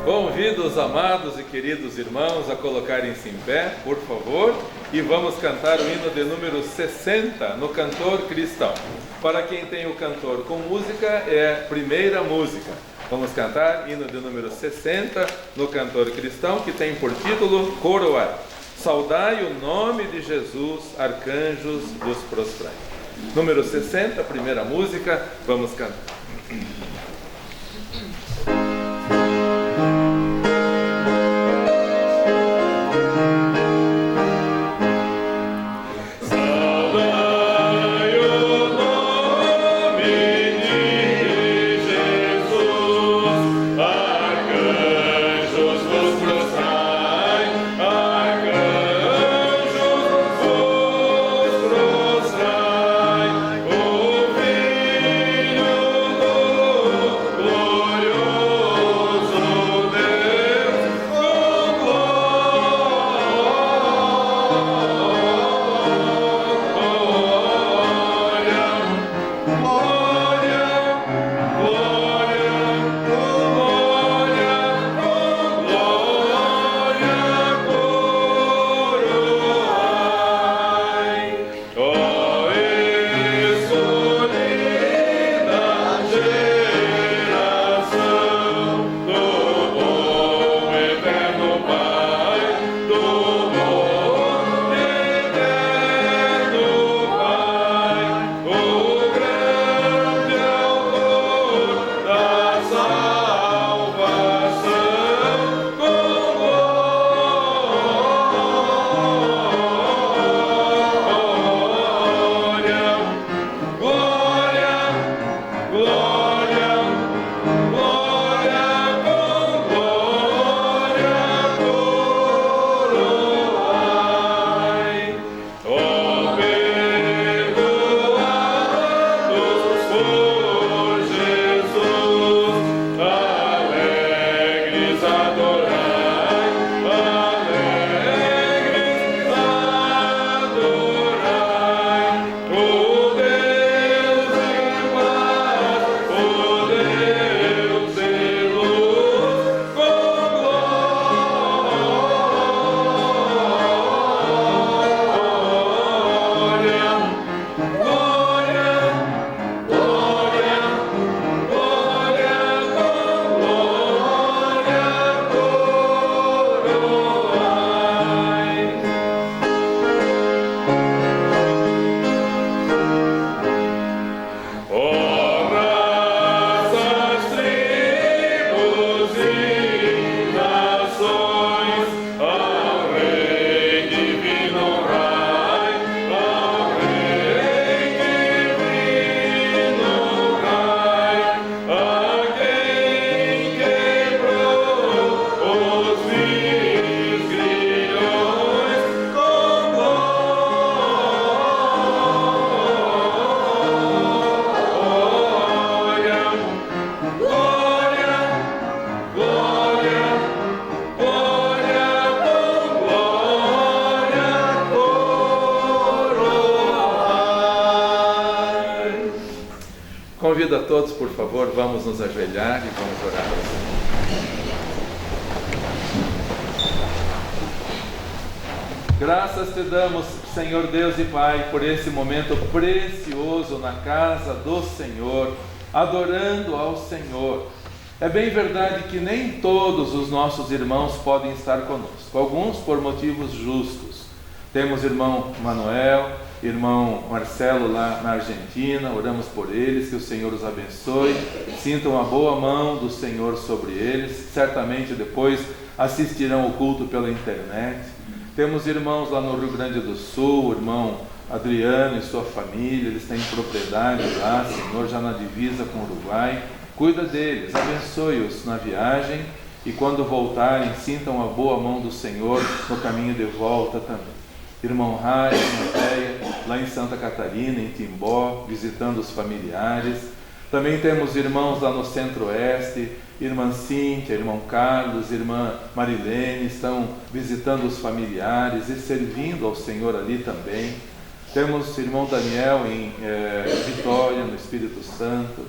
Convido os amados e queridos irmãos a colocarem-se em pé, por favor, e vamos cantar o hino de número 60 no Cantor Cristão. Para quem tem o cantor com música, é a primeira música. Vamos cantar hino de número 60 no Cantor Cristão, que tem por título Coroar. Saudai o nome de Jesus, arcanjos dos prostrai. Número 60, primeira música, vamos cantar. Convido a todos, por favor, vamos nos ajoelhar e vamos orar ao Senhor. Graças te damos, Senhor Deus e Pai, por esse momento precioso na casa do Senhor, adorando ao Senhor. É bem verdade que nem todos os nossos irmãos podem estar conosco, alguns por motivos justos. Temos irmão Manuel, irmão Marcelo lá na Argentina, oramos por eles, que o Senhor os abençoe, sintam a boa mão do Senhor sobre eles, certamente depois assistirão o culto pela internet. Temos irmãos lá no Rio Grande do Sul, o irmão Adriano e sua família, eles têm propriedade lá, Senhor, já na divisa com o Uruguai, cuida deles, abençoe-os na viagem e quando voltarem, sintam a boa mão do Senhor no caminho de volta também. Irmão Raio, irmã Péia, lá em Santa Catarina, em Timbó, visitando os familiares. Também temos irmãos lá no Centro-Oeste, irmã Cíntia, irmão Carlos, irmã Marilene, estão visitando os familiares e servindo ao Senhor ali também. Temos irmão Daniel em Vitória, no Espírito Santo.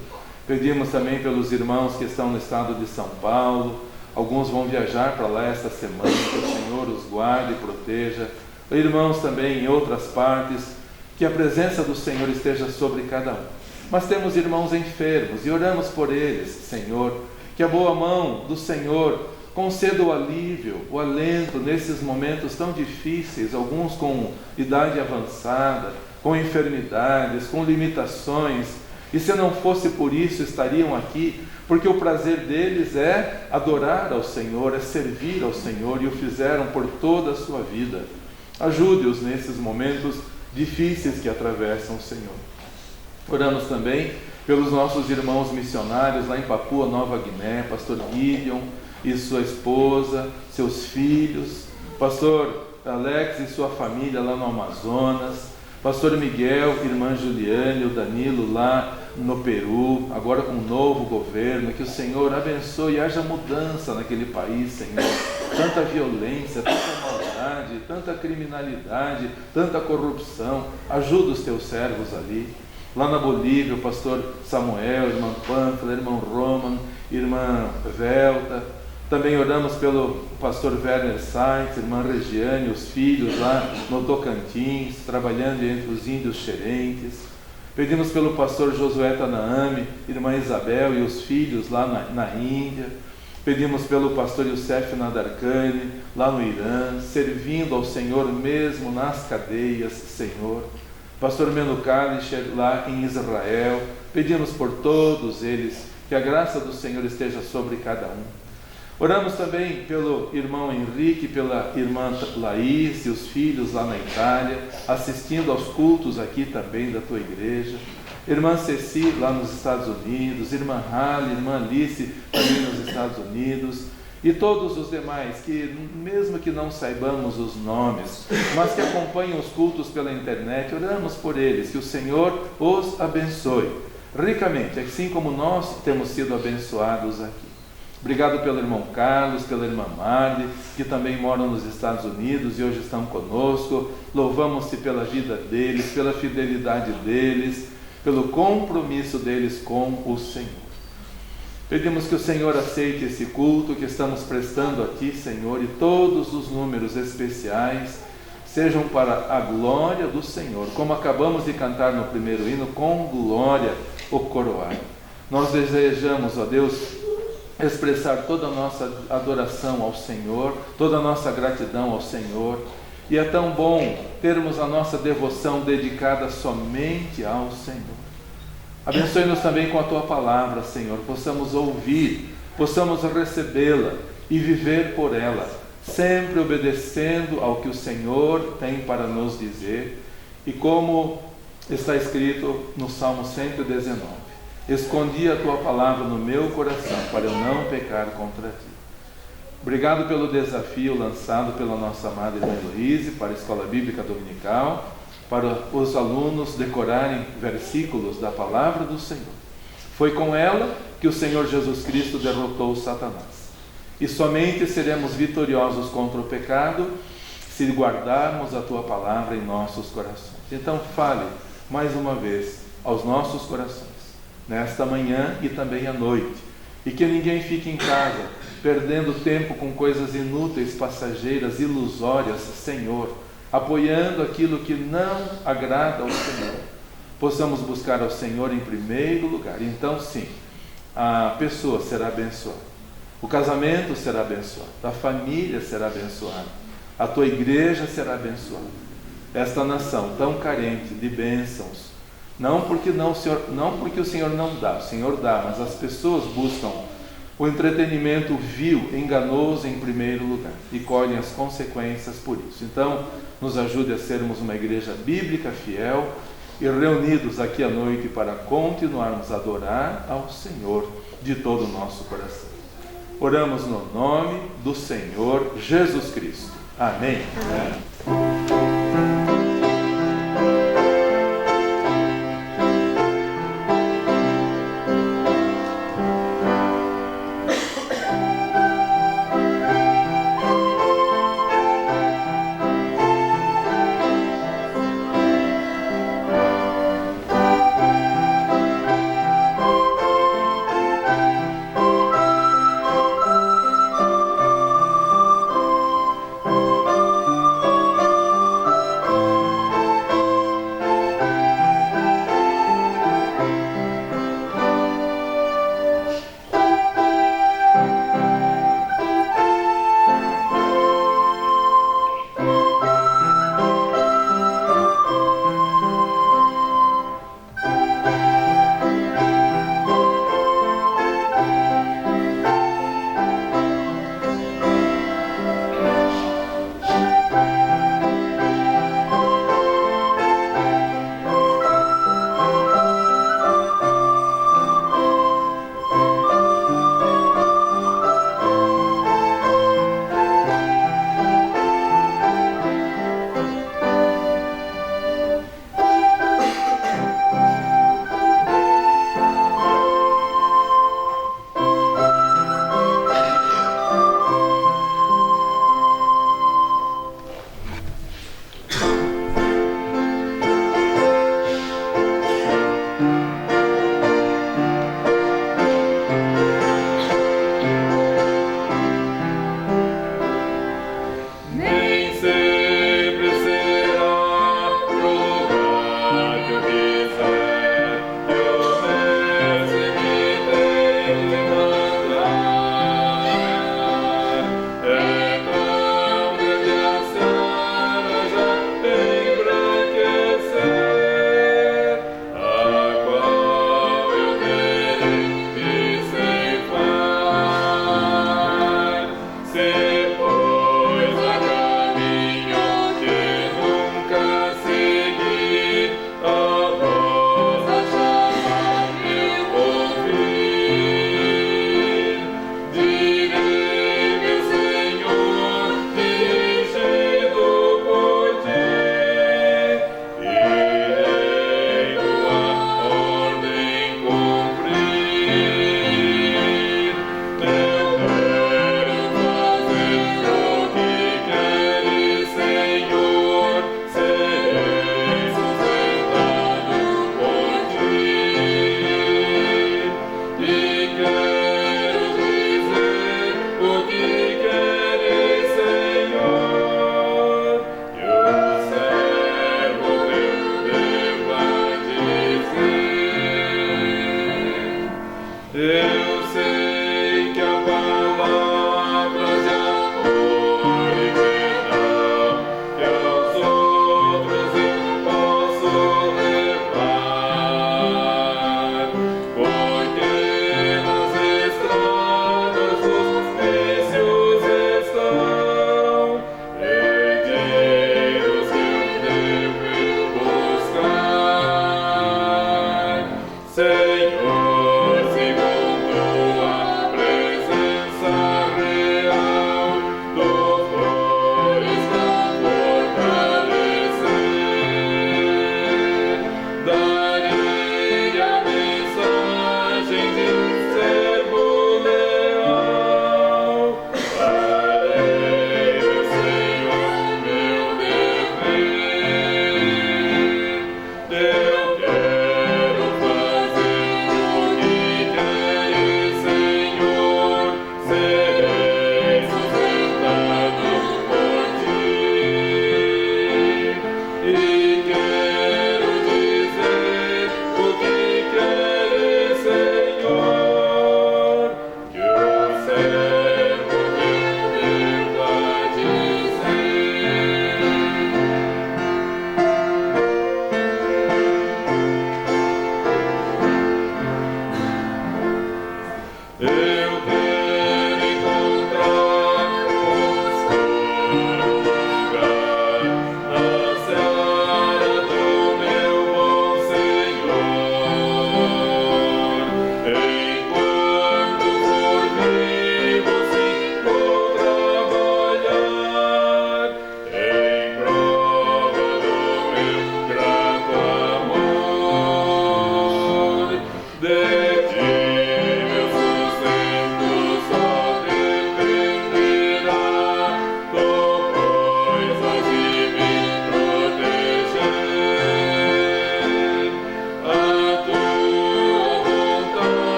Pedimos também pelos irmãos que estão no estado de São Paulo, Alguns vão viajar para lá esta semana, que o Senhor os guarde e proteja. Irmãos também em outras partes, que a presença do Senhor esteja sobre cada um. Mas temos irmãos enfermos e oramos por eles, Senhor, que a boa mão do Senhor conceda o alívio, o alento nesses momentos tão difíceis, alguns com idade avançada, com enfermidades, com limitações, e se não fosse por isso estariam aqui, porque o prazer deles é adorar ao Senhor, é servir ao Senhor, e o fizeram por toda a sua vida. Ajude-os nesses momentos difíceis que atravessam o Senhor. Oramos também pelos nossos irmãos missionários lá em Papua Nova Guiné, pastor Gideon e sua esposa, seus filhos, pastor Alex e sua família lá no Amazonas, pastor Miguel, irmã Juliane, o Danilo lá no Peru, agora com um novo governo, que o Senhor abençoe e haja mudança naquele país, Senhor. Tanta violência, tanta maldade, tanta criminalidade, tanta corrupção. Ajuda os teus servos ali. Lá na Bolívia, o pastor Samuel, irmã Pâmfila, irmão Roman, irmã Velta. Também oramos pelo pastor Werner Sainz, irmã Regiane, os filhos lá no Tocantins, trabalhando entre os índios xerentes. Pedimos pelo pastor Josué Tanaame, irmã Isabel e os filhos lá na Índia. Pedimos pelo pastor Youssef Nadarkhani, lá no Irã, servindo ao Senhor mesmo nas cadeias, Senhor. Pastor Menukalish lá em Israel. Pedimos por todos eles, que a graça do Senhor esteja sobre cada um. Oramos também pelo irmão Henrique, pela irmã Laís e os filhos lá na Itália, assistindo aos cultos aqui também da tua igreja. Irmã Ceci lá nos Estados Unidos, irmã Halle, irmã Alice também nos Estados Unidos. E todos os demais que, mesmo que não saibamos os nomes, mas que acompanham os cultos pela internet, oramos por eles, que o Senhor os abençoe ricamente, assim como nós temos sido abençoados aqui. Obrigado pelo irmão Carlos, pela irmã Marli, que também moram nos Estados Unidos e hoje estão conosco. Louvamos-te pela vida deles, pela fidelidade deles, pelo compromisso deles com o Senhor. Pedimos que o Senhor aceite esse culto que estamos prestando aqui, Senhor, e todos os números especiais sejam para a glória do Senhor, como acabamos de cantar no primeiro hino, com glória o coroar. Nós desejamos, ó Deus, expressar toda a nossa adoração ao Senhor, toda a nossa gratidão ao Senhor, e é tão bom termos a nossa devoção dedicada somente ao Senhor. Abençoe-nos também com a Tua Palavra, Senhor, possamos ouvir, possamos recebê-la e viver por ela, sempre obedecendo ao que o Senhor tem para nos dizer, e como está escrito no Salmo 119, escondi a Tua Palavra no meu coração, para eu não pecar contra Ti. Obrigado pelo desafio lançado pela nossa amada irmã Heloíse para a Escola Bíblica Dominical, para os alunos decorarem versículos da Palavra do Senhor. Foi com ela que o Senhor Jesus Cristo derrotou Satanás. E somente seremos vitoriosos contra o pecado se guardarmos a Tua Palavra em nossos corações. Então fale mais uma vez aos nossos corações, nesta manhã e também à noite, e que ninguém fique em casa perdendo tempo com coisas inúteis, passageiras, ilusórias, Senhor, apoiando aquilo que não agrada ao Senhor. Possamos buscar ao Senhor em primeiro lugar. Então sim, a pessoa será abençoada, o casamento será abençoado, a família será abençoada, a tua igreja será abençoada. Esta nação tão carente de bênçãos, não porque o Senhor não dá, o Senhor dá, mas as pessoas buscam o entretenimento vil, enganoso em primeiro lugar, e colhem as consequências por isso. Então, nos ajude a sermos uma igreja bíblica fiel e reunidos aqui à noite para continuarmos a adorar ao Senhor de todo o nosso coração. Oramos no nome do Senhor Jesus Cristo. Amém. Amém. Teu quero fazer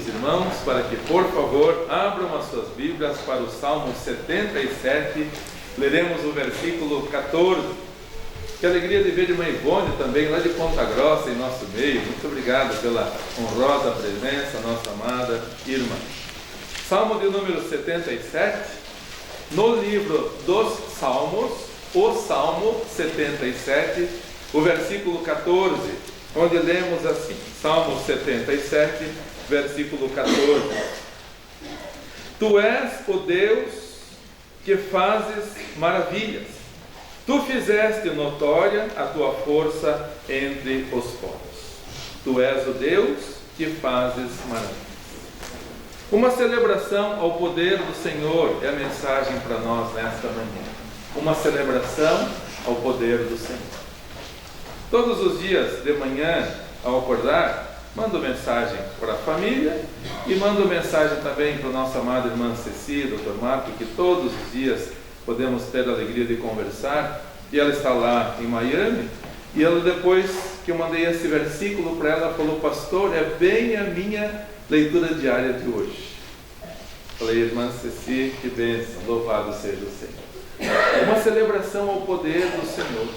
queridos irmãos, para que, por favor, abram as suas Bíblias para o Salmo 77, leremos o versículo 14. Que alegria de ver a irmã Ivone também, lá de Ponta Grossa, em nosso meio. Muito obrigado pela honrosa presença, nossa amada irmã. Salmo de número 77, no livro dos Salmos, o Salmo 77, o versículo 14, onde lemos assim, Salmo 77, versículo 14. Tu és o Deus que fazes maravilhas. Tu fizeste notória a tua força entre os povos. Tu és o Deus que fazes maravilhas. Uma celebração ao poder do Senhor é a mensagem para nós nesta manhã. Uma celebração ao poder do Senhor. Todos os dias de manhã, ao acordar, mando mensagem para a família e mando mensagem também para a nossa amada irmã Ceci, Dr. Marco, que todos os dias podemos ter a alegria de conversar. E ela está lá em Miami. E ela, depois que eu mandei esse versículo para ela, falou: pastor, é bem a minha leitura diária de hoje. Falei: irmã Ceci, que bênção, louvado seja o Senhor. Uma celebração ao poder do Senhor,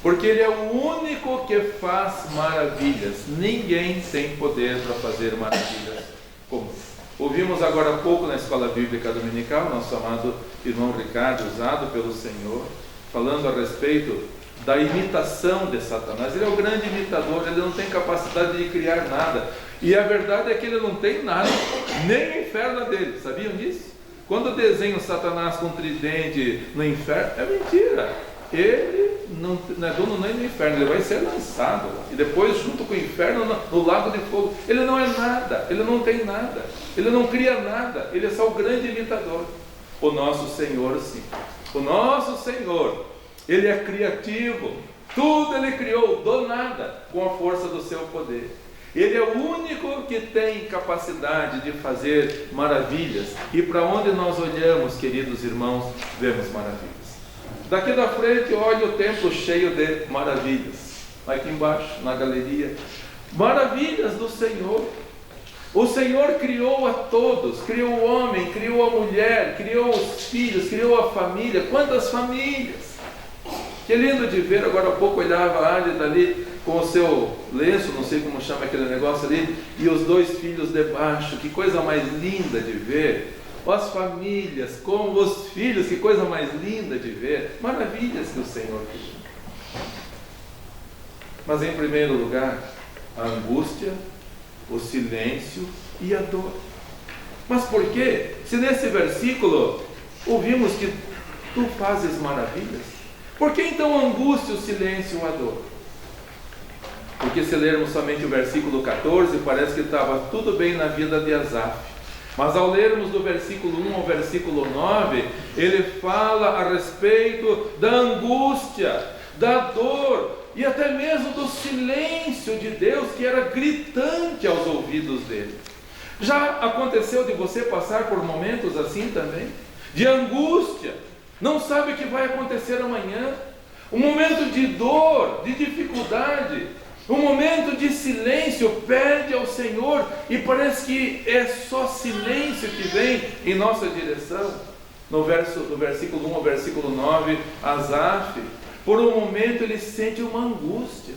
porque Ele é o único que faz maravilhas. Ninguém tem poder para fazer maravilhas como Ele. Ouvimos agora há pouco na Escola Bíblica Dominical, nosso amado irmão Ricardo, usado pelo Senhor, falando a respeito da imitação de Satanás. Ele é o grande imitador, ele não tem capacidade de criar nada. E a verdade é que ele não tem nada, nem o inferno dele. Sabiam disso? Quando desenham Satanás com tridente no inferno, é mentira. Ele não é dono nem do inferno, ele vai ser lançado. E depois, junto com o inferno, no lago de fogo. Ele não é nada, ele não tem nada, ele não cria nada, ele é só o grande imitador. O nosso Senhor, sim. O nosso Senhor, Ele é criativo. Tudo Ele criou do nada, com a força do seu poder. Ele é o único que tem capacidade de fazer maravilhas. E para onde nós olhamos, queridos irmãos, vemos maravilhas. Daqui da frente, olha o templo cheio de maravilhas. Aqui embaixo, na galeria, maravilhas do Senhor. O Senhor criou a todos, criou o homem, criou a mulher, criou os filhos, criou a família. Quantas famílias! Que lindo de ver. Agora há pouco olhava a Álida ali com o seu lenço, não sei como chama aquele negócio ali, e os dois filhos debaixo. Que coisa mais linda de ver. As famílias com os filhos, que coisa mais linda de ver. Maravilhas que o Senhor criou. Mas em primeiro lugar, a angústia, o silêncio e a dor. Mas por quê? Se nesse versículo ouvimos que tu fazes maravilhas, por que então a angústia, o silêncio e a dor? Porque se lermos somente o versículo 14, parece que estava tudo bem na vida de Asaf. Mas ao lermos do versículo 1 ao versículo 9, ele fala a respeito da angústia, da dor e até mesmo do silêncio de Deus, que era gritante aos ouvidos dele. Já aconteceu de você passar por momentos assim também? De angústia, não sabe o que vai acontecer amanhã, um momento de dor, de dificuldade, um momento de silêncio, pede ao Senhor e parece que é só silêncio que vem em nossa direção. Do versículo 1 ao versículo 9, Asaf, por um momento ele sente uma angústia.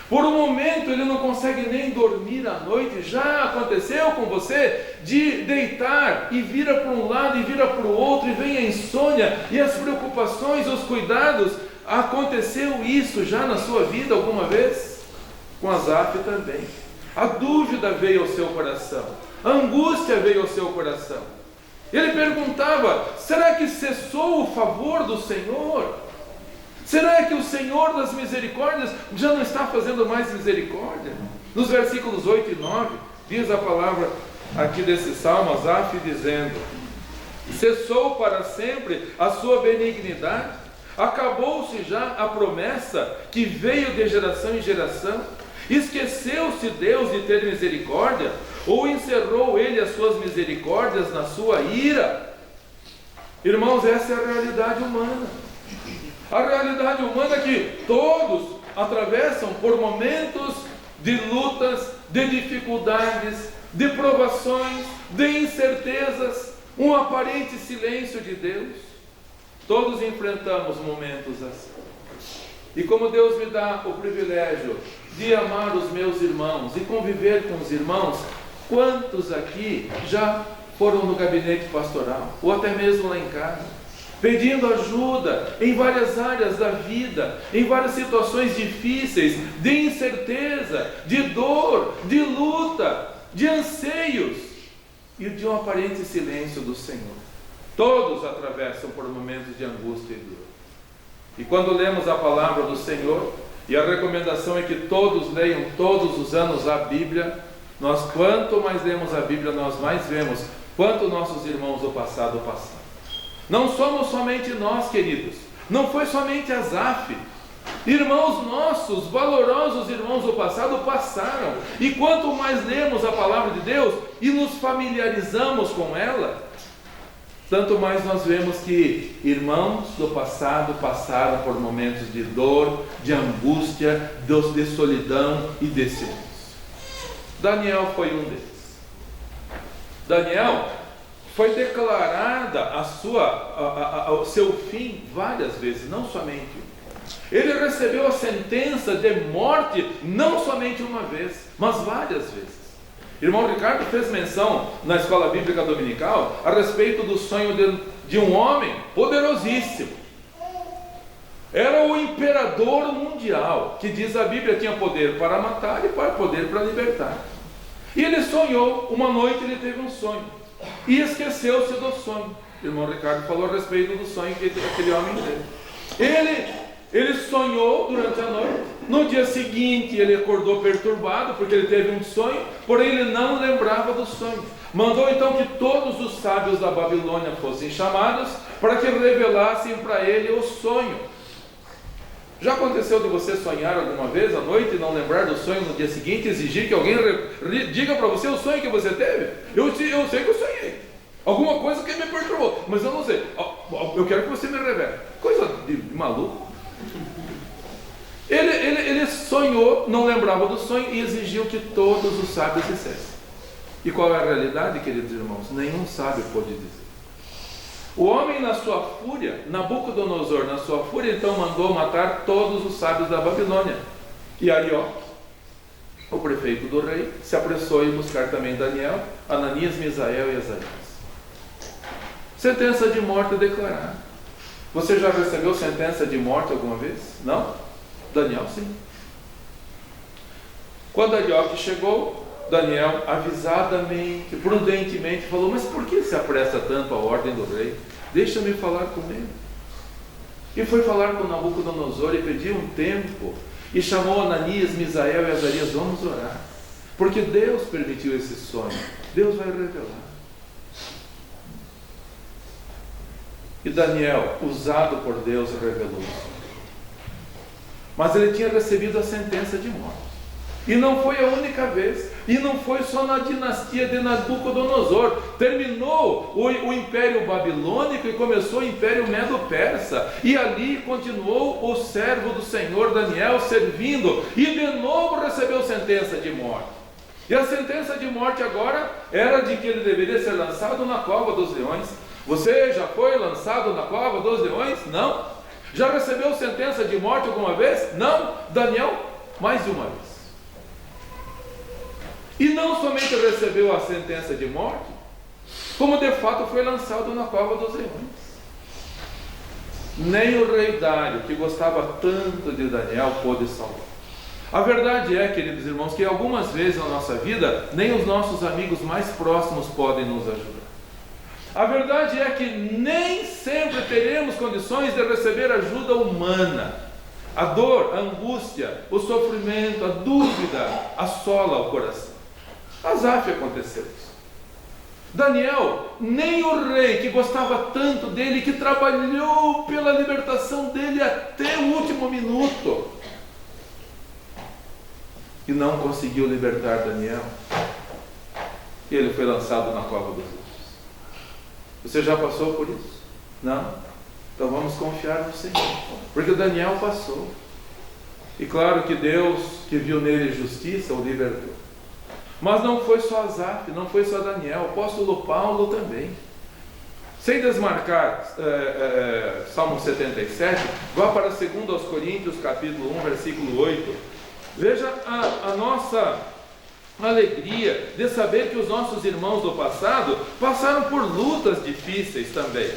Por um momento ele não consegue nem dormir à noite. Já aconteceu com você de deitar e vira para um lado e vira para o outro e vem a insônia e as preocupações, os cuidados? Aconteceu isso já na sua vida alguma vez? Com Asaf também. A dúvida veio ao seu coração, a angústia veio ao seu coração. Ele perguntava: será que cessou o favor do Senhor? Será que o Senhor das misericórdias já não está fazendo mais misericórdia? Nos versículos 8 e 9, diz a palavra aqui desse salmo, Asaf dizendo: cessou para sempre a sua benignidade? Acabou-se já a promessa que veio de geração em geração? Esqueceu-se Deus de ter misericórdia? Ou encerrou Ele as suas misericórdias na sua ira? Irmãos, essa é a realidade humana. A realidade humana é que todos atravessam por momentos de lutas, de dificuldades, de provações, de incertezas, um aparente silêncio de Deus. Todos enfrentamos momentos assim. E como Deus me dá o privilégio de amar os meus irmãos e conviver com os irmãos, quantos aqui já foram no gabinete pastoral, ou até mesmo lá em casa, pedindo ajuda em várias áreas da vida, em várias situações difíceis, de incerteza, de dor, de luta, de anseios e de um aparente silêncio do Senhor. Todos atravessam por momentos de angústia e dor. E quando lemos a palavra do Senhor, e a recomendação é que todos leiam todos os anos a Bíblia, nós quanto mais lemos a Bíblia, nós mais vemos quanto nossos irmãos do passado passaram. Não somos somente nós, queridos, não foi somente Asaf. Irmãos nossos, valorosos irmãos do passado passaram. E quanto mais lemos a palavra de Deus e nos familiarizamos com ela, tanto mais nós vemos que irmãos do passado passaram por momentos de dor, de angústia, de solidão e de silêncio. Daniel foi um deles. Daniel foi declarada o seu fim várias vezes, não somente uma. Ele recebeu a sentença de morte não somente uma vez, mas várias vezes. Irmão Ricardo fez menção na escola bíblica dominical a respeito do sonho de um homem poderosíssimo. Era o imperador mundial, que diz a Bíblia tinha poder para matar e poder para libertar. E ele sonhou, uma noite ele teve um sonho, e esqueceu-se do sonho. O irmão Ricardo falou a respeito do sonho que aquele homem teve. Ele sonhou durante a noite. No dia seguinte ele acordou perturbado, porque ele teve um sonho, porém ele não lembrava do sonho. Mandou então que todos os sábios da Babilônia fossem chamados, para que revelassem para ele o sonho. Já aconteceu de você sonhar alguma vez à noite e não lembrar do sonho no dia seguinte, exigir que alguém diga para você o sonho que você teve? Eu sei que eu sonhei alguma coisa que me perturbou, mas eu não sei. Eu quero que você me revele. Coisa de maluco. Ele sonhou, não lembrava do sonho e exigiu que todos os sábios dissessem. E qual é a realidade, queridos irmãos? Nenhum sábio pôde dizer. O homem, na sua fúria, Nabucodonosor, na sua fúria, então mandou matar todos os sábios da Babilônia. E Arioque, o prefeito do rei, se apressou em buscar também Daniel, Ananias, Misael e Azarias. Sentença de morte declarada. Você já recebeu sentença de morte alguma vez? Não? Daniel, sim. Quando Arioque chegou, Daniel, avisadamente, prudentemente, falou: mas por que se apressa tanto a ordem do rei? Deixa-me falar com ele. E foi falar com Nabucodonosor e pediu um tempo, e chamou Ananias, Misael e Azarias: vamos orar, porque Deus permitiu esse sonho, Deus vai revelar. E Daniel, usado por Deus, revelou. Mas ele tinha recebido a sentença de morte. E não foi a única vez. E não foi só na dinastia de Nabucodonosor. Terminou o Império Babilônico e começou o Império Medo-Persa. E ali continuou o servo do Senhor Daniel servindo. E de novo recebeu sentença de morte. E a sentença de morte agora era de que ele deveria ser lançado na cova dos leões. Você já foi lançado na cova dos leões? Não. Já recebeu sentença de morte alguma vez? Não. Daniel, mais de uma vez. E não somente recebeu a sentença de morte, como de fato foi lançado na cova dos leões. Nem o rei Dário, que gostava tanto de Daniel, pôde salvar. A verdade é, queridos irmãos, que algumas vezes na nossa vida, nem os nossos amigos mais próximos podem nos ajudar. A verdade é que nem sempre teremos condições de receber ajuda humana. A dor, a angústia, o sofrimento, a dúvida assola o coração. Asaf aconteceu isso. Daniel, nem o rei que gostava tanto dele, que trabalhou pela libertação dele até o último minuto, e não conseguiu libertar Daniel, ele foi lançado na cova dos leões. Você já passou por isso? Não? Então vamos confiar no Senhor, porque Daniel passou. E claro que Deus, que viu nele justiça, o libertou. Mas não foi só Asaf, não foi só Daniel, o apóstolo Paulo também. Sem desmarcar Salmo 77, vá para 2 Coríntios capítulo 1, versículo 8. Veja a nossa alegria de saber que os nossos irmãos do passado passaram por lutas difíceis também.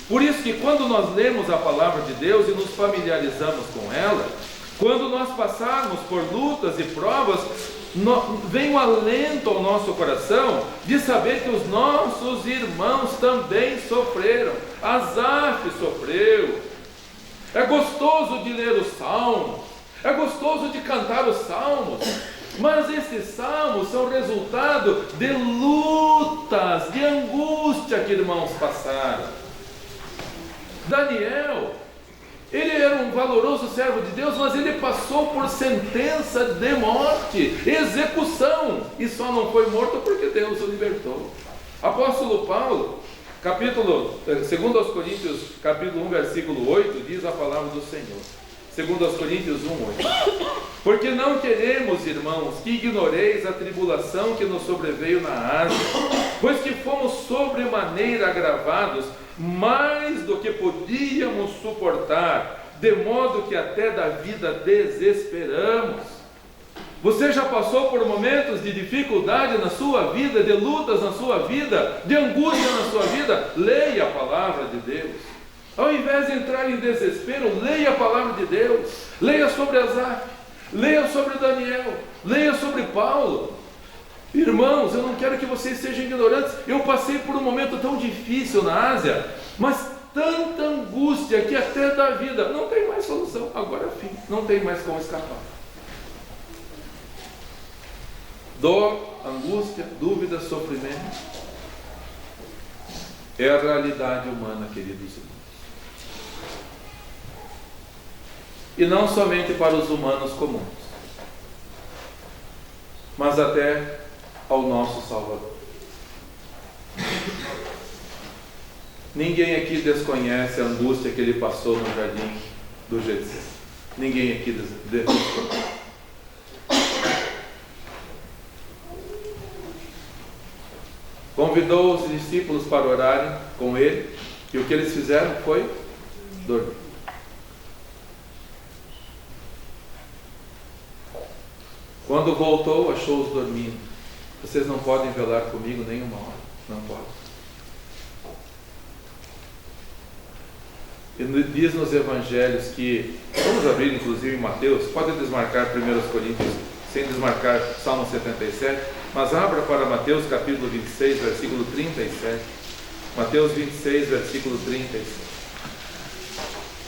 Por isso que quando nós lemos a palavra de Deus e nos familiarizamos com ela, quando nós passarmos por lutas e provas, vem um alento ao nosso coração de saber que os nossos irmãos também sofreram. Asaf sofreu. É gostoso de ler os salmos, é gostoso de cantar os salmos, mas esses salmos são resultado de lutas, de angústia que irmãos passaram. Daniel, ele era um valoroso servo de Deus, mas ele passou por sentença de morte, execução, e só não foi morto porque Deus o libertou. Apóstolo Paulo, 2 Coríntios, capítulo 1, versículo 8, diz a palavra do Senhor. 2 Coríntios 1, 8. Porque não queremos, irmãos, que ignoreis a tribulação que nos sobreveio na Ásia, pois que fomos sobremaneira agravados, mais do que podíamos suportar, de modo que até da vida desesperamos. Você já passou por momentos de dificuldade na sua vida, de lutas na sua vida, de angústia na sua vida? Leia a palavra de Deus. Ao invés de entrar em desespero, leia a palavra de Deus. Leia sobre Asaf, leia sobre Daniel, leia sobre Paulo. Irmãos, eu não quero que vocês sejam ignorantes. Eu passei por um momento tão difícil na Ásia, mas tanta angústia que até da vida não tem mais solução. Agora é fim, não tem mais como escapar. Dor, angústia, dúvida, sofrimento é a realidade humana, queridos irmãos. E não somente para os humanos comuns, mas até ao nosso Salvador. Ninguém aqui desconhece a angústia que ele passou no jardim do Getsemane. Ninguém aqui desconhece. Convidou os discípulos para orarem com ele, e o que eles fizeram foi dormir. Quando voltou, achou-os dormindo. Vocês não podem velar comigo nenhuma hora. Não podem. E diz nos evangelhos que, vamos abrir inclusive em Mateus, pode desmarcar 1 Coríntios, sem desmarcar Salmo 77, mas abra para Mateus capítulo 26, versículo 37. Mateus 26, versículo 37.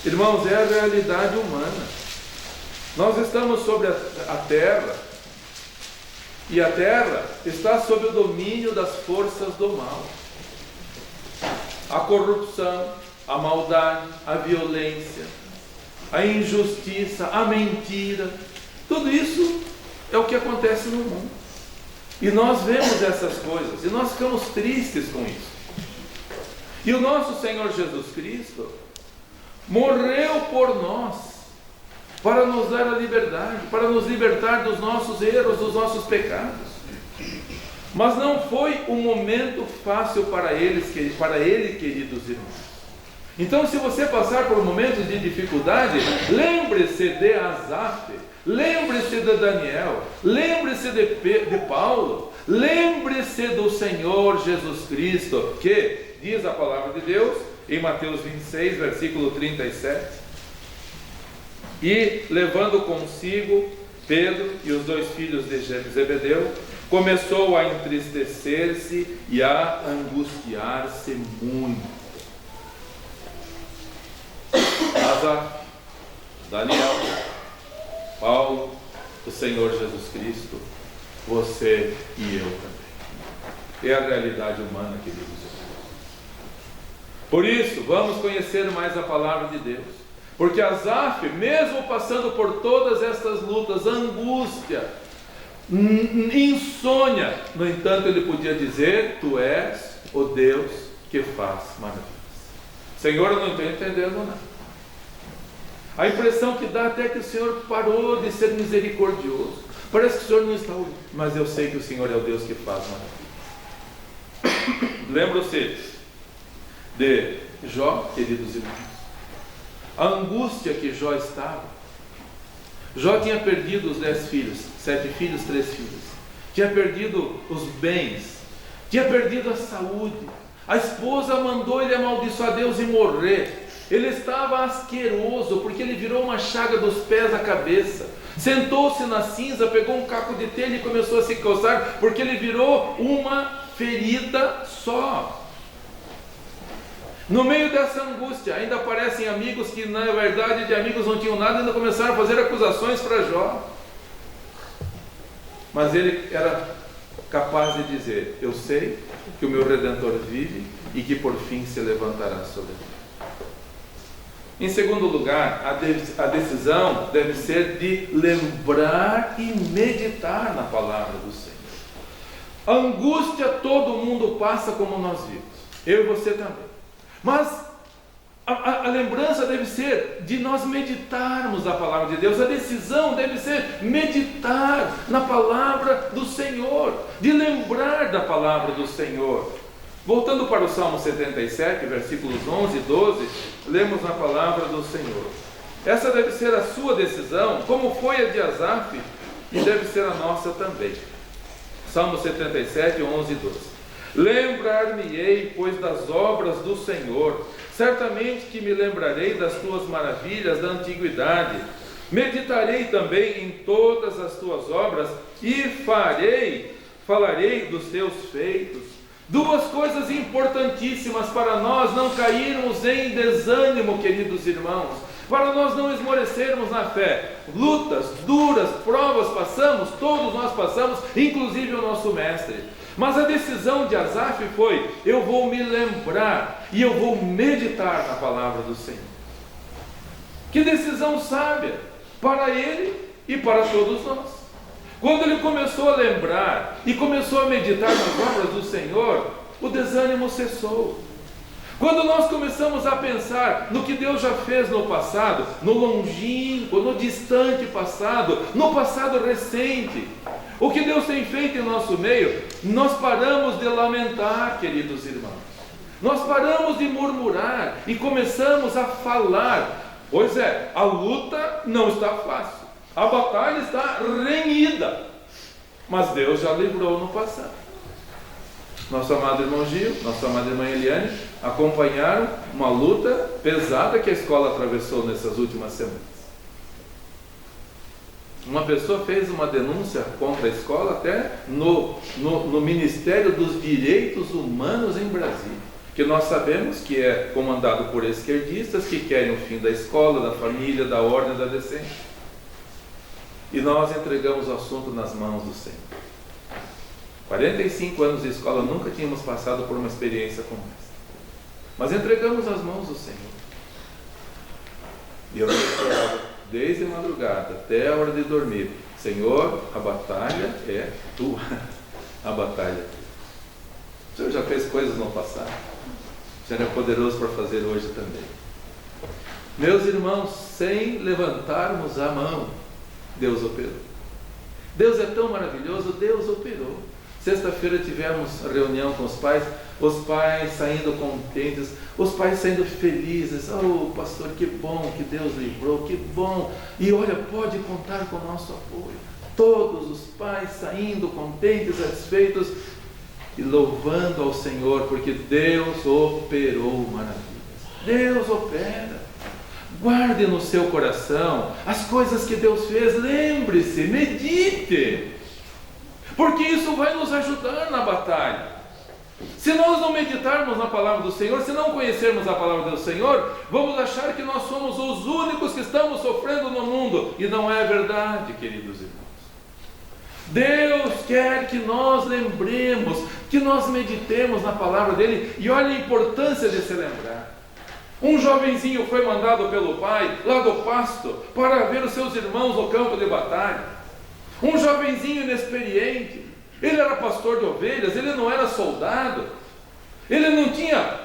Irmãos, é a realidade humana. Nós estamos sobre a terra, e a terra está sob o domínio das forças do mal. A corrupção, a maldade, a violência, a injustiça, a mentira, tudo isso é o que acontece no mundo. E nós vemos essas coisas, e nós ficamos tristes com isso. E o nosso Senhor Jesus Cristo morreu por nós, para nos dar a liberdade, para nos libertar dos nossos erros, dos nossos pecados. Mas não foi um momento fácil para ele, queridos irmãos. Então, se você passar por momentos de dificuldade, lembre-se de Asaf, lembre-se de Daniel, lembre-se de Paulo, lembre-se do Senhor Jesus Cristo, que diz a palavra de Deus em Mateus 26, versículo 37. E levando consigo Pedro e os 2 filhos de Zebedeu, começou a entristecer-se e a angustiar-se muito. Asaf, Daniel, Paulo, o Senhor Jesus Cristo, você e eu também. É a realidade humana, queridos irmãos. Por isso, vamos conhecer mais a palavra de Deus. Porque Asaf, mesmo passando por todas estas lutas, angústia, insônia, no entanto ele podia dizer: Tu és o Deus que faz maravilhas. Senhor, eu não estou entendendo nada. A impressão que dá até que o Senhor parou de ser misericordioso, Parece que o Senhor não está ouvindo, mas eu sei que o Senhor é o Deus que faz maravilha. Lembram-se de Jó, queridos irmãos? A angústia que Jó estava. Jó tinha perdido os 10 filhos, 7 filhos, 3 filhos. Tinha perdido os bens, tinha perdido a saúde. A esposa mandou ele amaldiçoar Deus e morrer. Ele estava asqueroso, porque ele virou uma chaga dos pés à cabeça. Sentou-se na cinza, pegou um caco de telha e começou a se coçar, porque ele virou uma ferida só. No meio dessa angústia, ainda aparecem amigos que na verdade de amigos não tinham nada, ainda começaram a fazer acusações para Jó. Mas ele era capaz de dizer: eu sei que o meu Redentor vive e que por fim se levantará sobre mim. Em segundo lugar, a decisão deve ser de lembrar e meditar na palavra do Senhor. A angústia todo mundo passa, como nós vimos, eu e você também. Mas a lembrança deve ser de nós meditarmos a palavra de Deus. A decisão deve ser meditar na palavra do Senhor, de lembrar da palavra do Senhor. Voltando para o Salmo 77, versículos 11 e 12, lemos na palavra do Senhor. Essa deve ser a sua decisão, como foi a de Asaf, e deve ser a nossa também. Salmo 77, 11 e 12. Lembrar-me-ei, pois, das obras do Senhor, certamente que me lembrarei das tuas maravilhas da antiguidade. Meditarei também em todas as tuas obras e falarei dos teus feitos. Duas coisas importantíssimas para nós não cairmos em desânimo, queridos irmãos, para nós não esmorecermos na fé. Lutas duras, provas passamos, todos nós passamos, inclusive o nosso mestre. Mas a decisão de Asaf foi: eu vou me lembrar e eu vou meditar na palavra do Senhor. Que decisão sábia para ele e para todos nós. Quando ele começou a lembrar e começou a meditar nas obras do Senhor, o desânimo cessou. Quando nós começamos a pensar no que Deus já fez no passado, no longínquo, no distante passado, no passado recente, o que Deus tem feito em nosso meio, nós paramos de lamentar, queridos irmãos. Nós paramos de murmurar e começamos a falar. Pois é, a luta não está fácil. A batalha está renhida, mas Deus já livrou no passado. Nosso amado irmão Gil, nossa amada irmã Eliane acompanharam uma luta pesada que a escola atravessou nessas últimas semanas. Uma pessoa fez uma denúncia contra a escola até no Ministério dos Direitos Humanos em Brasília, que nós sabemos que é comandado por esquerdistas que querem o fim da escola, da família, da ordem, da decência. E nós entregamos o assunto nas mãos do Senhor. 45 anos de escola, nunca tínhamos passado por uma experiência como essa. Mas entregamos nas mãos do Senhor. E eu chorava desde a madrugada até a hora de dormir: Senhor, a batalha é tua. A batalha é tua. O Senhor já fez coisas no passado. O Senhor é poderoso para fazer hoje também. Meus irmãos, sem levantarmos a mão, Deus operou. Deus é tão maravilhoso, Deus operou. Sexta-feira tivemos reunião com os pais saindo contentes, os pais saindo felizes. Oh, pastor, que bom que Deus livrou, que bom. E olha, pode contar com o nosso apoio. Todos os pais saindo contentes, satisfeitos e louvando ao Senhor, porque Deus operou maravilhas. Deus opera. Guarde no seu coração as coisas que Deus fez, lembre-se, medite, porque isso vai nos ajudar na batalha. Se nós não meditarmos na palavra do Senhor, se não conhecermos a palavra do Senhor, vamos achar que nós somos os únicos que estamos sofrendo no mundo, e não é verdade, queridos irmãos. Deus quer que nós lembremos, que nós meditemos na palavra dele, e olha a importância de se lembrar. Um jovenzinho foi mandado pelo pai, lá do pasto, para ver os seus irmãos no campo de batalha. Um jovenzinho inexperiente. Ele era pastor de ovelhas, ele não era soldado. Ele não tinha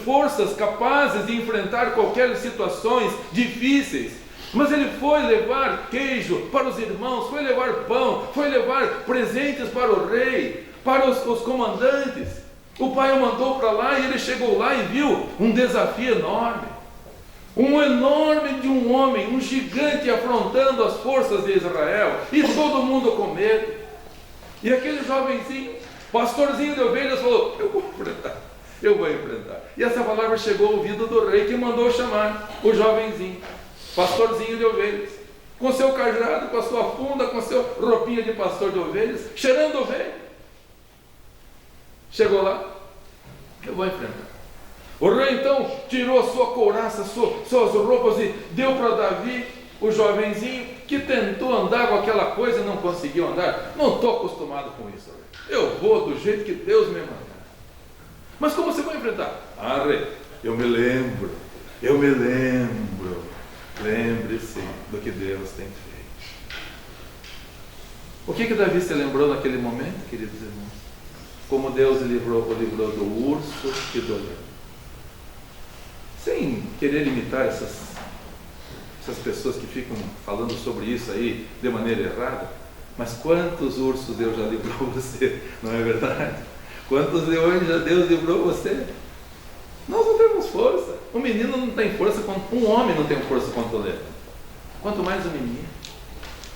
forças capazes de enfrentar qualquer situações difíceis. Mas ele foi levar queijo para os irmãos, foi levar pão, foi levar presentes para o rei, para os comandantes. O pai o mandou para lá e ele chegou lá e viu um desafio enorme. Um enorme de um homem, um gigante afrontando as forças de Israel, e todo mundo com medo. E aquele jovenzinho, pastorzinho de ovelhas, falou: eu vou enfrentar. E essa palavra chegou ao ouvido do rei, que mandou chamar o jovenzinho, pastorzinho de ovelhas, com seu cajado, com a sua funda, com a sua roupinha de pastor de ovelhas, cheirando ovelha. Chegou lá: eu vou enfrentar. O rei então tirou a sua couraça, suas roupas e deu para Davi, o jovenzinho, que tentou andar com aquela coisa e não conseguiu andar. Não estou acostumado com isso, rei. Eu vou do jeito que Deus me mandar. Mas como você vai enfrentar? Ah, rei, eu me lembro. Lembre-se do que Deus tem feito. O que Davi se lembrou naquele momento, queridos irmãos? Como Deus o livrou do urso e do leão. Sem querer imitar essas pessoas que ficam falando sobre isso aí de maneira errada, mas quantos ursos Deus já livrou você, não é verdade? Quantos leões já Deus livrou você? Nós não temos força. Um menino não tem força, um homem não tem força contra o leão, quanto mais um menino.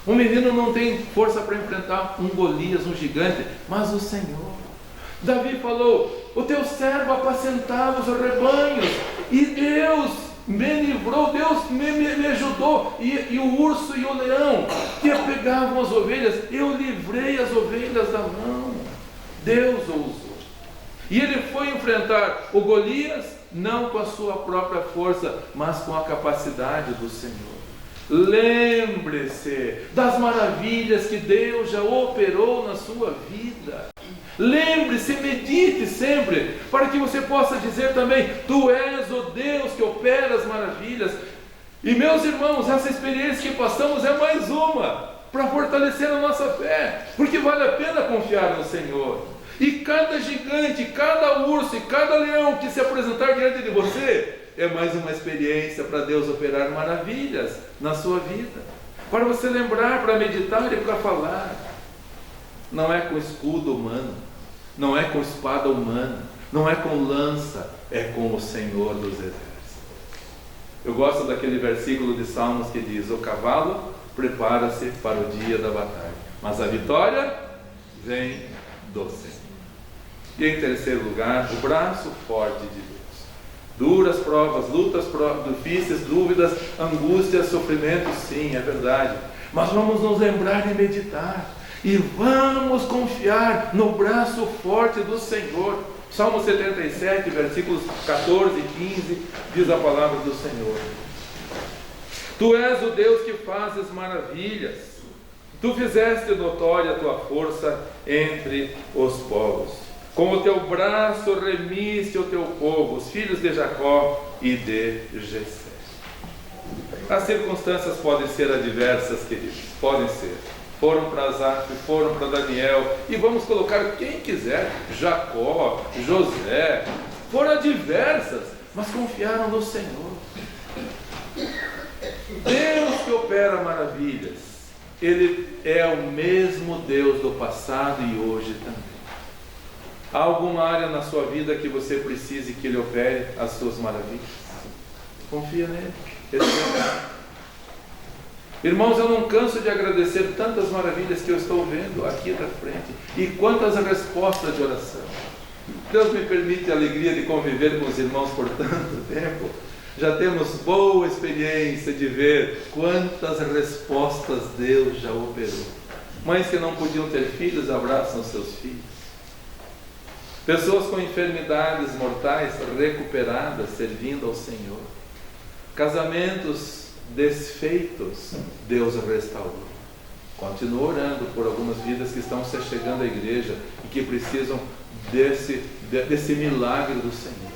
Um menino não tem força para enfrentar um Golias, um gigante, mas o Senhor. Davi falou: o teu servo apacentava os rebanhos, e Deus me livrou, Deus me ajudou, e o urso e o leão que pegavam as ovelhas, eu livrei as ovelhas da mão. Deus o usou. E ele foi enfrentar o Golias, não com a sua própria força, mas com a capacidade do Senhor. Lembre-se das maravilhas que Deus já operou na sua vida. Lembre-se, medite sempre, para que você possa dizer também: tu és o Deus que opera as maravilhas. E meus irmãos, essa experiência que passamos é mais uma para fortalecer a nossa fé, porque vale a pena confiar no Senhor. E cada gigante, cada urso e cada leão que se apresentar diante de você é mais uma experiência para Deus operar maravilhas na sua vida, para você lembrar, para meditar e para falar. Não é com escudo humano, não é com espada humana, não é com lança, é com o Senhor dos Exércitos. Eu gosto daquele versículo de Salmos que diz: o cavalo prepara-se para o dia da batalha, mas a vitória vem do Senhor. E em terceiro lugar, o braço forte de Deus. Duras provas, lutas difíceis, dúvidas, angústias, sofrimentos, sim, é verdade. Mas vamos nos lembrar e meditar. E vamos confiar no braço forte do Senhor. Salmo 77, versículos 14 e 15, diz a palavra do Senhor: tu és o Deus que fazes maravilhas. Tu fizeste notória a tua força entre os povos. Com o teu braço remiste o teu povo, os filhos de Jacó e de Jessé. As circunstâncias podem ser adversas, queridos, podem ser. Foram para Asaf, foram para Daniel, e vamos colocar quem quiser, Jacó, José, foram adversas, mas confiaram no Senhor. Deus que opera maravilhas, Ele é o mesmo Deus do passado e hoje também. Há alguma área na sua vida que você precise que Ele opere as suas maravilhas? Confia nele. Irmãos, eu não canso de agradecer tantas maravilhas que eu estou vendo aqui da frente, e quantas respostas de oração. Deus me permite a alegria de conviver com os irmãos por tanto tempo. Já temos boa experiência de ver quantas respostas Deus já operou. Mães que não podiam ter filhos abraçam seus filhos. Pessoas com enfermidades mortais recuperadas, servindo ao Senhor. Casamentos desfeitos, Deus restaurou. Continuo orando por algumas vidas que estão se chegando à igreja e que precisam desse milagre do Senhor.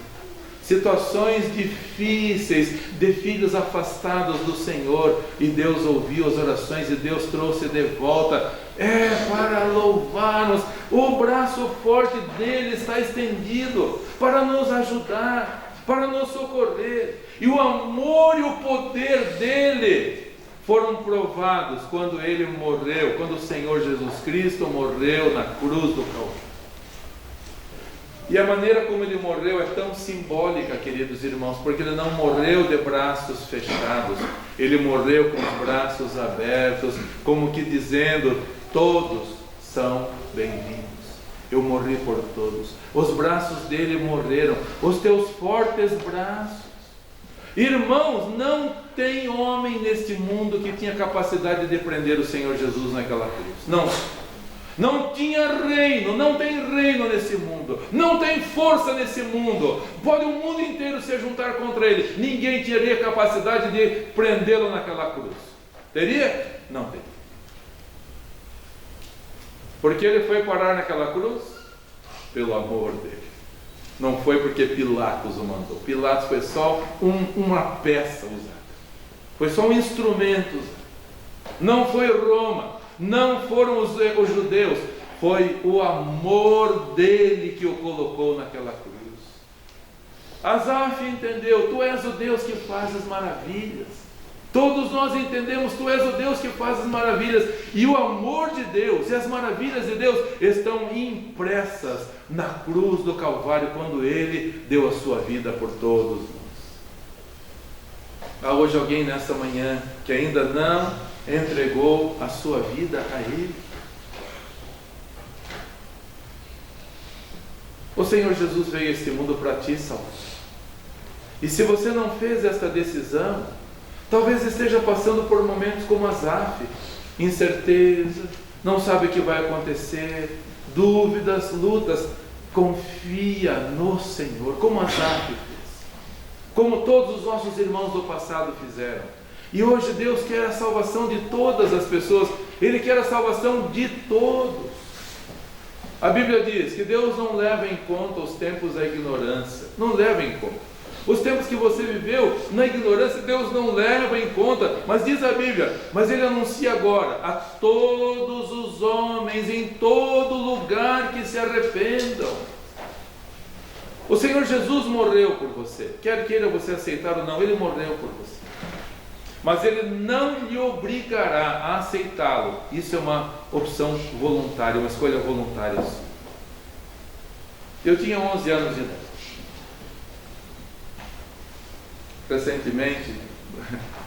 Situações difíceis, de filhos afastados do Senhor, e Deus ouviu as orações e Deus trouxe de volta. É para louvar-nos. O braço forte dele está estendido para nos ajudar, para nos socorrer. E o amor e o poder dele foram provados quando ele morreu, quando o Senhor Jesus Cristo morreu na cruz do Calvário. E a maneira como ele morreu é tão simbólica, queridos irmãos, porque ele não morreu de braços fechados, ele morreu com os braços abertos, como que dizendo: todos são bem-vindos. Eu morri por todos. Os braços dele morreram, os teus fortes braços. Irmãos, não tem homem neste mundo que tinha capacidade de prender o Senhor Jesus naquela cruz. Não tinha reino, não tem reino nesse mundo, não tem força nesse mundo. Pode o mundo inteiro se juntar contra ele, ninguém teria capacidade de prendê-lo naquela cruz. Teria? Não teria. Porque ele foi parar naquela cruz? Pelo amor dele. Não foi porque Pilatos o mandou. Pilatos foi só uma peça usada. Foi só um instrumento usado. Não foi Roma. Não foram os judeus. Foi o amor dele que o colocou naquela cruz. Asaf entendeu: tu és o Deus que faz as maravilhas. Todos nós entendemos: tu és o Deus que faz as maravilhas. E o amor de Deus e as maravilhas de Deus estão impressas na cruz do Calvário, quando ele deu a sua vida por todos nós. Há hoje alguém nessa manhã que ainda não entregou a sua vida a ele? O Senhor Jesus veio a este mundo para ti salvar. E se você não fez esta decisão, talvez esteja passando por momentos como Asaf, incerteza, não sabe o que vai acontecer, dúvidas, lutas. Confia no Senhor, como Asaf fez, como todos os nossos irmãos do passado fizeram. E hoje Deus quer a salvação de todas as pessoas. Ele quer a salvação de todos. A Bíblia diz que Deus não leva em conta os tempos da ignorância. Não leva em conta. Os tempos que você viveu na ignorância, Deus não leva em conta. Mas diz a Bíblia: mas Ele anuncia agora a todos os homens em todo lugar que se arrependam. O Senhor Jesus morreu por você. Quer queira você aceitar ou não, Ele morreu por você. Mas Ele não lhe obrigará a aceitá-lo. Isso é uma opção voluntária, uma escolha voluntária sua. Eu tinha 11 anos de idade. Recentemente,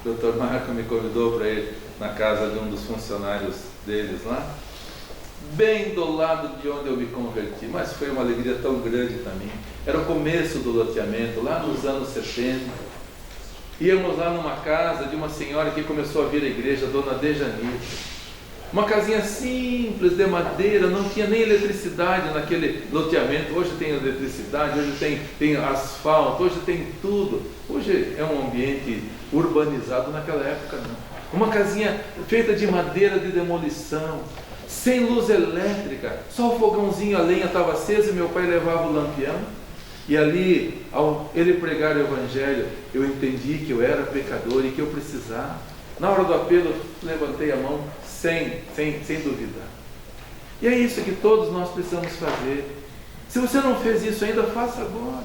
o Dr. Marco me convidou para ir na casa de um dos funcionários deles lá, bem do lado de onde eu me converti, mas foi uma alegria tão grande para mim. Era o começo do loteamento, lá nos anos 70. Íamos lá numa casa de uma senhora que começou a vir à igreja, Dona Dejanita. Uma casinha simples, de madeira, não tinha nem eletricidade naquele loteamento. Hoje tem eletricidade, hoje tem asfalto, hoje tem tudo. Hoje é um ambiente urbanizado, naquela época não. Uma casinha feita de madeira de demolição, sem luz elétrica, só o fogãozinho, a lenha estava acesa e meu pai levava o lampião. E ali, ao ele pregar o Evangelho, eu entendi que eu era pecador e que eu precisava. Na hora do apelo, levantei a mão sem duvidar. E é isso que todos nós precisamos fazer. Se você não fez isso ainda, faça agora.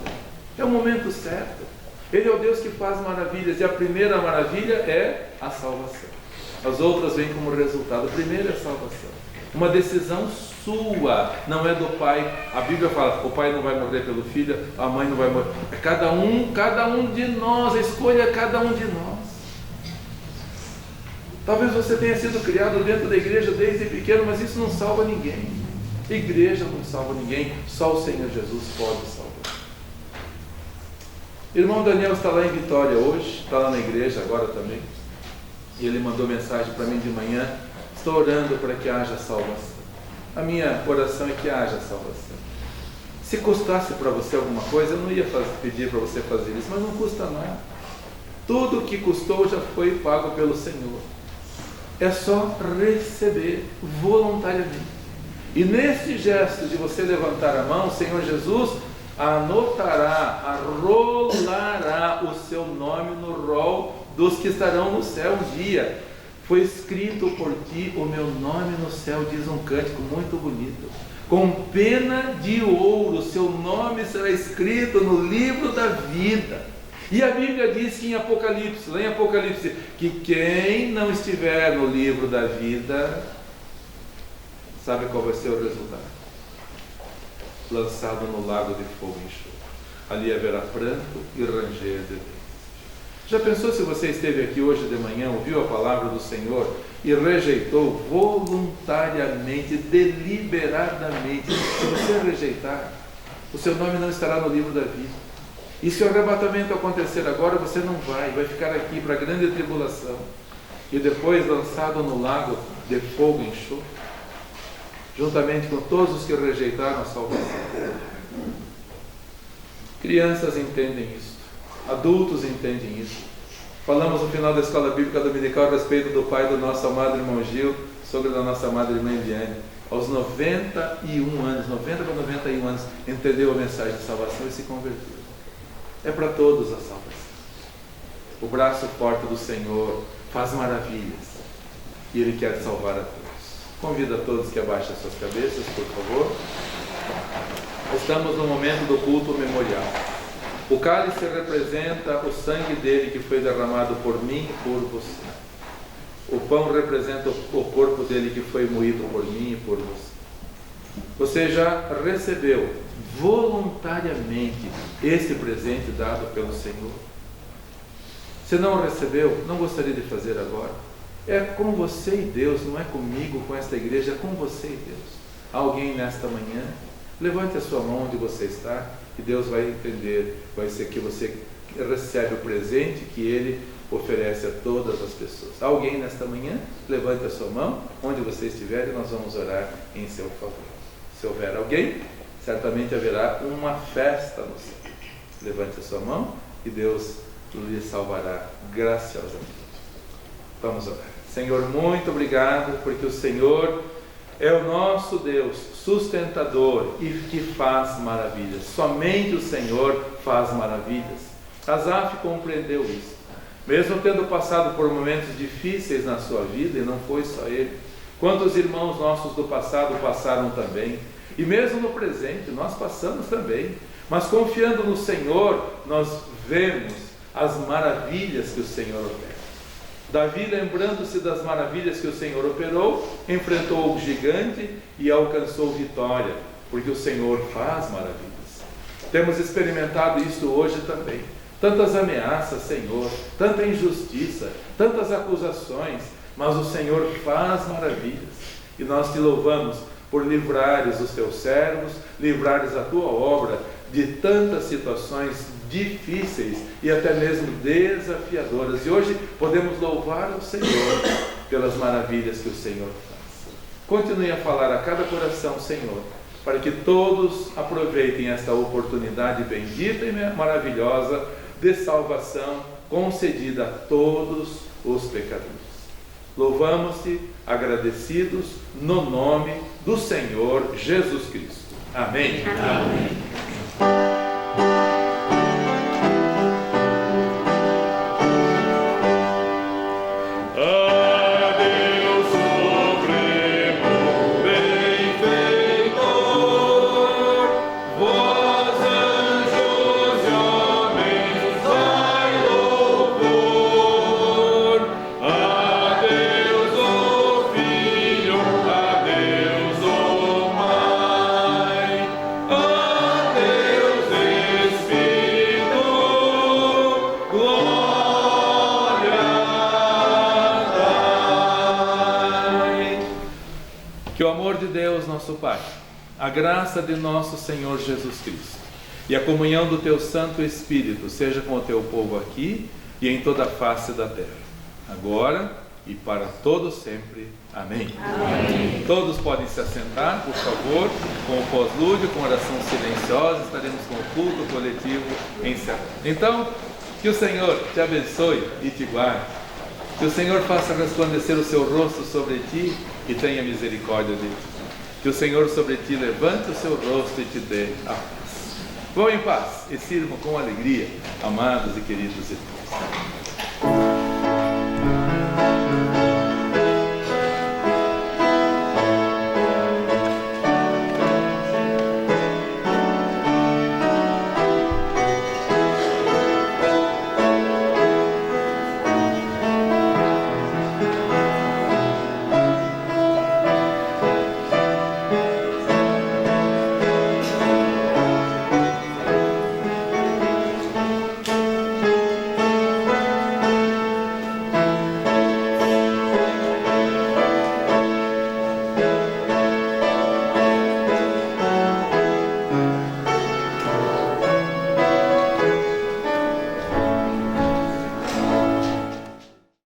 É o momento certo. Ele é o Deus que faz maravilhas, e a primeira maravilha é a salvação. As outras vêm como resultado. A primeira é a salvação. Uma decisão sua, não é do pai. A Bíblia fala: o pai não vai morrer pelo filho, a mãe não vai morrer. É cada um de nós, a escolha é cada um de nós. Talvez você tenha sido criado dentro da igreja desde pequeno, mas isso não salva ninguém. Igreja não salva ninguém, só o Senhor Jesus pode salvar. Irmão Daniel está lá em Vitória hoje, está lá na igreja agora também, e ele mandou mensagem para mim de manhã: estou orando para que haja salvação. A minha oração é que haja salvação. Se custasse para você alguma coisa, eu não ia pedir para você fazer isso, mas não custa nada. Tudo que custou já foi pago pelo Senhor. É só receber voluntariamente. E neste gesto de você levantar a mão, o Senhor Jesus anotará, arrolará o seu nome no rol dos que estarão no céu um dia. Foi escrito por ti o meu nome no céu, diz um cântico muito bonito. Com pena de ouro, seu nome será escrito no livro da vida. E a Bíblia diz que em Apocalipse, lá em Apocalipse, que quem não estiver no livro da vida, sabe qual vai ser o resultado? Lançado no lago de fogo e enxofre. Ali haverá pranto e ranger de dentes. Já pensou se você esteve aqui hoje de manhã, ouviu a palavra do Senhor e rejeitou voluntariamente, deliberadamente? Se você rejeitar, o seu nome não estará no livro da vida. E se o arrebatamento acontecer agora, você não vai ficar aqui para a grande tribulação e depois lançado no lago de fogo e enxofre, juntamente com todos os que rejeitaram a salvação. Crianças entendem isso, adultos entendem isso. Falamos no final da escola bíblica dominical a respeito do pai do nosso amado irmão Gil, sogro da nossa amada irmã Eliane. Aos 91 anos, 90 para 91 anos, entendeu a mensagem de salvação e se converteu. É para todos a salvação. O braço forte do Senhor faz maravilhas e Ele quer salvar a todos. Convido a todos que abaixem as suas cabeças, por favor. Estamos no momento do culto memorial. O cálice representa o sangue dele que foi derramado por mim e por você. O pão representa o corpo dele que foi moído por mim e por você. Você já recebeu voluntariamente esse presente dado pelo Senhor? Se não recebeu, não gostaria de fazer agora? É com você e Deus, não é comigo, com esta igreja, é com você e Deus. Alguém nesta manhã, levante a sua mão onde você está e Deus vai entender, vai ser que você recebe o presente que Ele oferece a todas as pessoas. Alguém nesta manhã, levante a sua mão onde você estiver e nós vamos orar em seu favor. Se houver alguém, certamente haverá uma festa no céu. Levante a sua mão e Deus lhe salvará graciosamente. Vamos orar. Senhor, muito obrigado, porque o Senhor é o nosso Deus, sustentador e que faz maravilhas. Somente o Senhor faz maravilhas. Asaf compreendeu isso. Mesmo tendo passado por momentos difíceis na sua vida, e não foi só ele. Quantos irmãos nossos do passado passaram também. E mesmo no presente, nós passamos também. Mas confiando no Senhor, nós vemos as maravilhas que o Senhor opera. Davi, lembrando-se das maravilhas que o Senhor operou, enfrentou o gigante e alcançou vitória, porque o Senhor faz maravilhas. Temos experimentado isto hoje também. Tantas ameaças, Senhor, tanta injustiça, tantas acusações, mas o Senhor faz maravilhas. E nós te louvamos por livrares os teus servos, livrares a tua obra de tantas situações difíceis e até mesmo desafiadoras. E hoje podemos louvar o Senhor pelas maravilhas que o Senhor faz. Continue a falar a cada coração, Senhor, para que todos aproveitem esta oportunidade bendita e maravilhosa de salvação concedida a todos os pecadores. Louvamos-te, agradecidos, no nome do Senhor Jesus Cristo. Amém. Amém. Nosso Pai, a graça de nosso Senhor Jesus Cristo e a comunhão do Teu Santo Espírito seja com o Teu povo aqui e em toda a face da terra, agora e para todo sempre. Amém. Amém. Todos podem se assentar, por favor, com o pós-lúdio, com oração silenciosa. Estaremos com o culto coletivo encerrado. Então, que o Senhor te abençoe e te guarde, que o Senhor faça resplandecer o seu rosto sobre ti e tenha misericórdia de ti. Que o Senhor sobre ti levante o seu rosto e te dê a paz. Vão em paz e sirvam com alegria, amados e queridos irmãos.